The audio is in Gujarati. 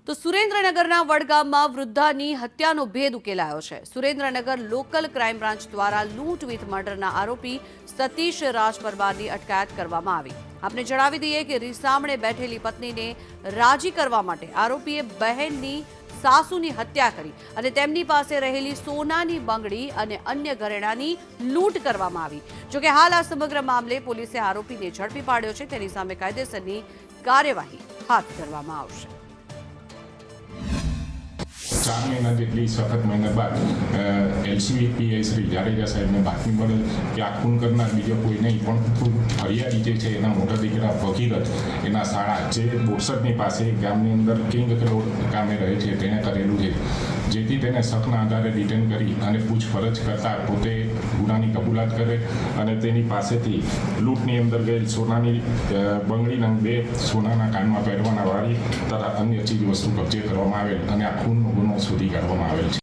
તો સુરેન્દ્રનગરના વડગામમાં વૃદ્ધાની હત્યાનો ભેદ ઉકેલાયો છે। સુરેન્દ્રનગર લોકલ ક્રાઇમ બ્રાન્ચ દ્વારા લૂંટ વિથ મર્ડરના આરોપી સતીશ રાજ પરમારની અટકાયત કરવામાં આવી। આપને જણાવી દઈએ કે રીસામણે બેઠેલી પત્નીને રાજી કરવા માટે આરોપીએ બહેનની સાસુની હત્યા કરી અને તેમની પાસે રહેલી સોનાની બંગડી અને અન્ય ઘરેણાની લૂંટ કરવામાં આવી। જો કે હાલ આ સમગ્ર મામલે પોલીસે આરોપીને ઝડપી પાડ્યો છે। તેની સામે કાયદેસરની કાર્યવાહી હાથ ધરવામાં આવશે। 4 મહિના જેટલી સખત મહેનત બાદ એલસીબી પીઆઈ શ્રી જાડેજા સાહેબને બાતમી મળે કે આ ખૂન કરનાર બીજો કોઈ નહીં પણ ફરિયાદી જે છે એના મોટા દીકરા ભગીરથ એના શાળા જે બોરસદની પાસે ગામની અંદર કિંગ રોડ ગામે રહે છે તેણે કરેલું છે, જેથી તેને શકના આધારે ડિટેન કરી અને પૂછપરછ કરતા પોતે ગુનાની કબૂલાત કરે અને તેની પાસેથી લૂંટની અંદર ગયેલ સોનાની બંગડીના 2 સોનાના કાનમાં પહેરવાના વાળી તથા અન્ય ચીજ વસ્તુ કબજે કરવામાં આવેલ અને આ ખૂનનો ગુનો શોધી કાઢવામાં આવેલ છે।